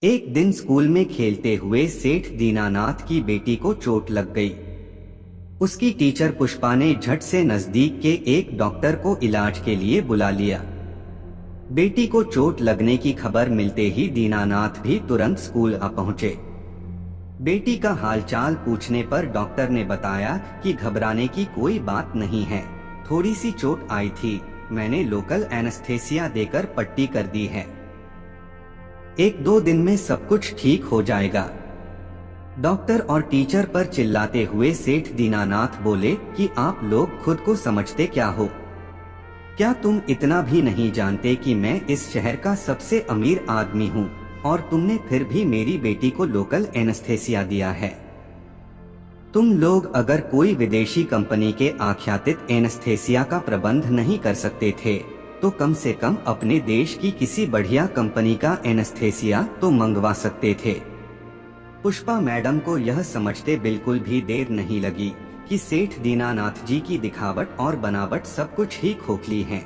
एक दिन स्कूल में खेलते हुए सेठ दीनानाथ की बेटी को चोट लग गई। उसकी टीचर पुष्पा ने झट से नजदीक के एक डॉक्टर को इलाज के लिए बुला लिया। बेटी को चोट लगने की खबर मिलते ही दीनानाथ भी तुरंत स्कूल आ पहुंचे। बेटी का हालचाल पूछने पर डॉक्टर ने बताया कि घबराने की कोई बात नहीं है, थोड़ी सी चोट आई थी, मैंने लोकल एनेस्थेसिया देकर पट्टी कर दी है, 1-2 दिन में सब कुछ ठीक हो जाएगा। डॉक्टर और टीचर पर चिल्लाते हुए सेठ दीनानाथ बोले कि आप लोग खुद को समझते क्या हो? क्या तुम इतना भी नहीं जानते कि मैं इस शहर का सबसे अमीर आदमी हूँ और तुमने फिर भी मेरी बेटी को लोकल एनेस्थेसिया दिया है। तुम लोग अगर कोई विदेशी कंपनी के आख्यातित एनेस्थेसिया का प्रबंध नहीं कर सकते थे तो कम से कम अपने देश की किसी बढ़िया कंपनी का एनेस्थेसिया तो मंगवा सकते थे। पुष्पा मैडम को यह समझते बिल्कुल भी देर नहीं लगी कि सेठ दीनानाथ जी की दिखावट और बनावट सब कुछ ही खोखली है।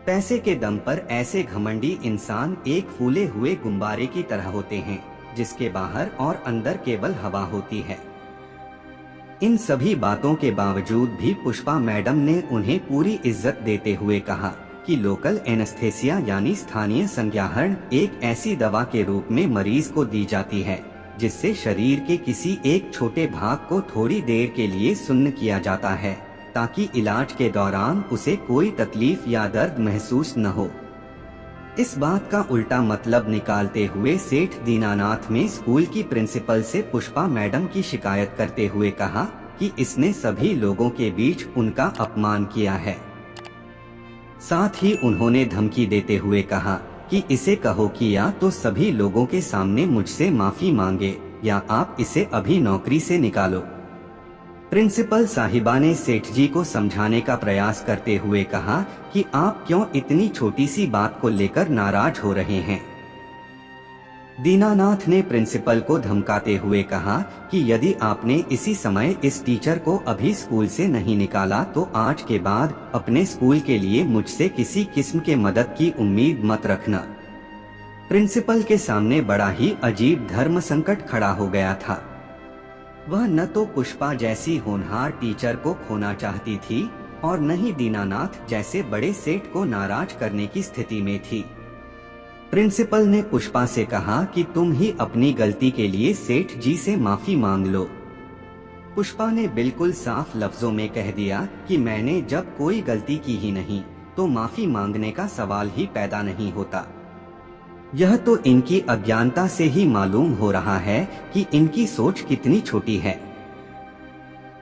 पैसे के दम पर ऐसे घमंडी इंसान एक फूले हुए गुब्बारे की तरह होते हैं जिसके बाहर और अंदर केवल हवा होती है। इन सभी बातों के बावजूद भी पुष्पा मैडम ने उन्हें पूरी इज्जत देते हुए कहा कि लोकल एनेस्थेसिया यानी स्थानीय संज्ञाहरण एक ऐसी दवा के रूप में मरीज को दी जाती है जिससे शरीर के किसी एक छोटे भाग को थोड़ी देर के लिए सुन्न किया जाता है ताकि इलाज के दौरान उसे कोई तकलीफ या दर्द महसूस न हो। इस बात का उल्टा मतलब निकालते हुए सेठ दीनानाथ ने स्कूल की प्रिंसिपल से पुष्पा मैडम की शिकायत करते हुए कहा कि इसने सभी लोगों के बीच उनका अपमान किया है। साथ ही उन्होंने धमकी देते हुए कहा कि इसे कहो कि या तो सभी लोगों के सामने मुझसे माफी मांगे या आप इसे अभी नौकरी से निकालो। प्रिंसिपल साहिबा ने सेठ जी को समझाने का प्रयास करते हुए कहा कि आप क्यों इतनी छोटी सी बात को लेकर नाराज हो रहे हैं। दीनानाथ ने प्रिंसिपल को धमकाते हुए कहा कि यदि आपने इसी समय इस टीचर को अभी स्कूल से नहीं निकाला तो आज के बाद अपने स्कूल के लिए मुझसे किसी किस्म के मदद की उम्मीद मत रखना। प्रिंसिपल के सामने बड़ा ही अजीब धर्म संकट खड़ा हो गया था। वह न तो पुष्पा जैसी होनहार टीचर को खोना चाहती थी और न ही दीनानाथ जैसे बड़े सेठ को नाराज करने की स्थिति में थी। प्रिंसिपल ने पुष्पा से कहा कि तुम ही अपनी गलती के लिए सेठ जी से माफी मांग लो। पुष्पा ने बिल्कुल साफ लफ्जों में कह दिया कि मैंने जब कोई गलती की ही नहीं तो माफी मांगने का सवाल ही पैदा नहीं होता। यह तो इनकी अज्ञानता से ही मालूम हो रहा है कि इनकी सोच कितनी छोटी है।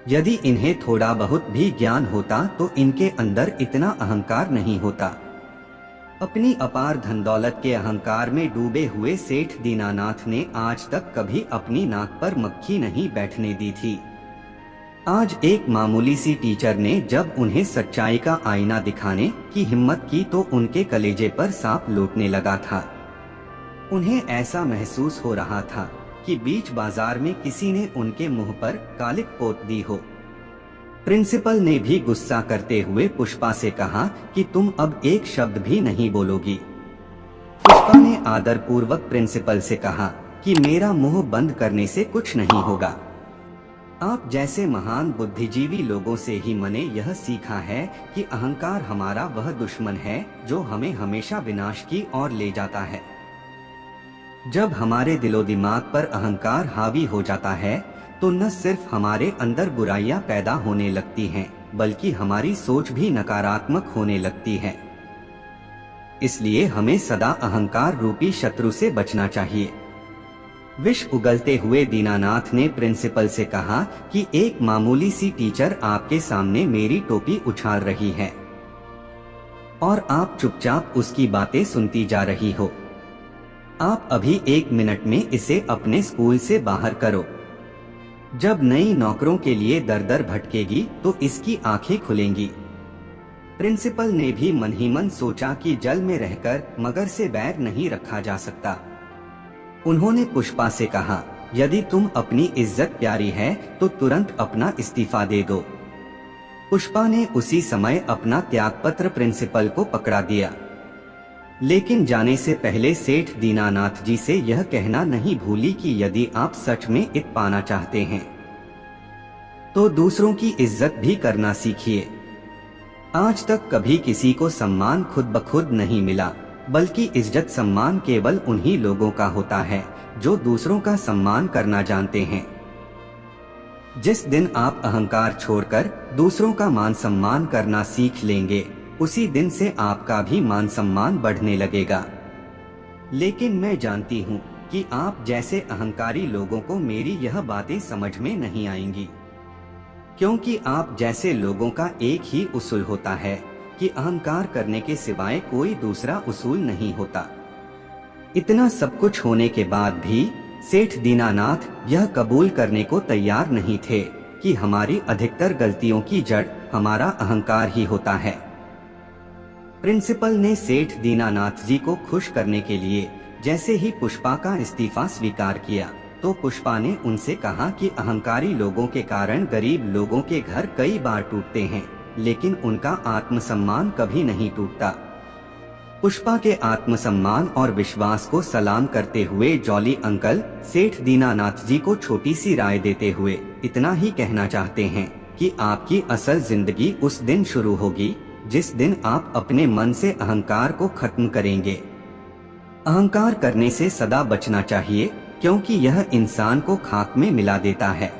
यदि इन्हें थोड़ा बहुत भी ज्ञान होता तो इनके अंदर इतना अहंकार नहीं होता। अपनी अपार धन दौलत के अहंकार में डूबे हुए सेठ दीनानाथ ने आज तक कभी अपनी नाक पर मक्खी नहीं बैठने दी थी। आज एक मामूली सी टीचर ने जब उन्हें सच्चाई का आईना दिखाने की हिम्मत की तो उनके कलेजे पर सांप लौटने लगा था। उन्हें ऐसा महसूस हो रहा था कि बीच बाजार में किसी ने उनके मुंह पर कालिक पोत दी हो। प्रिंसिपल ने भी गुस्सा करते हुए पुष्पा से कहा कि तुम अब एक शब्द भी नहीं बोलोगी। पुष्पा ने आदरपूर्वक प्रिंसिपल से कहा कि मेरा मुंह बंद करने से कुछ नहीं होगा। आप जैसे महान बुद्धिजीवी लोगों से ही मैंने यह सीखा है कि अहंकार हमारा वह दुश्मन है जो हमें हमेशा विनाश की ओर ले जाता है। जब हमारे दिलो दिमाग पर अहंकार हावी हो जाता है तो न सिर्फ हमारे अंदर बुराइयां पैदा होने लगती हैं, बल्कि हमारी सोच भी नकारात्मक होने लगती है। इसलिए हमें सदा अहंकार रूपी शत्रु से बचना चाहिए। विष उगलते हुए दीनानाथ ने प्रिंसिपल से कहा कि एक मामूली सी टीचर आपके सामने मेरी टोपी उछाल रही है और आप चुपचाप उसकी बातें सुनती जा रही हो। आप अभी 1 मिनट में इसे अपने स्कूल से बाहर करो। जब नई नौकरों के लिए दर दर भटकेगी तो इसकी आंखें खुलेंगी। प्रिंसिपल ने भी मन ही मन सोचा कि जल में रहकर मगर से बैर नहीं रखा जा सकता। उन्होंने पुष्पा से कहा, यदि तुम अपनी इज्जत प्यारी है तो तुरंत अपना इस्तीफा दे दो। पुष्पा ने उसी समय अपना त्यागपत्र प्रिंसिपल को पकड़ा दिया। लेकिन जाने से पहले सेठ दीनानाथ जी से यह कहना नहीं भूली कि यदि आप सच में इत पाना चाहते हैं तो दूसरों की इज्जत भी करना सीखिए। आज तक कभी किसी को सम्मान खुद ब खुद नहीं मिला, बल्कि इज्जत सम्मान केवल उन्हीं लोगों का होता है जो दूसरों का सम्मान करना जानते हैं। जिस दिन आप अहंकार छोड़कर दूसरों का मान सम्मान करना सीख लेंगे, उसी दिन से आपका भी मान सम्मान बढ़ने लगेगा। लेकिन मैं जानती हूँ कि आप जैसे अहंकारी लोगों को मेरी यह बातें समझ में नहीं आएंगी, क्योंकि आप जैसे लोगों का एक ही उसूल होता है कि अहंकार करने के सिवाय कोई दूसरा उसूल नहीं होता। इतना सब कुछ होने के बाद भी सेठ दीनानाथ यह कबूल करने को तैयार नहीं थे कि हमारी अधिकतर गलतियों की जड़ हमारा अहंकार ही होता है। प्रिंसिपल ने सेठ दीनानाथ जी को खुश करने के लिए जैसे ही पुष्पा का इस्तीफा स्वीकार किया तो पुष्पा ने उनसे कहा कि अहंकारी लोगों के कारण गरीब लोगों के घर कई बार टूटते हैं, लेकिन उनका आत्मसम्मान कभी नहीं टूटता। पुष्पा के आत्मसम्मान और विश्वास को सलाम करते हुए जॉली अंकल सेठ दीनानाथ जी को छोटी सी राय देते हुए इतना ही कहना चाहते हैं कि आपकी असल जिंदगी उस दिन शुरू होगी जिस दिन आप अपने मन से अहंकार को खत्म करेंगे। अहंकार करने से सदा बचना चाहिए, क्योंकि यह इंसान को खाक में मिला देता है।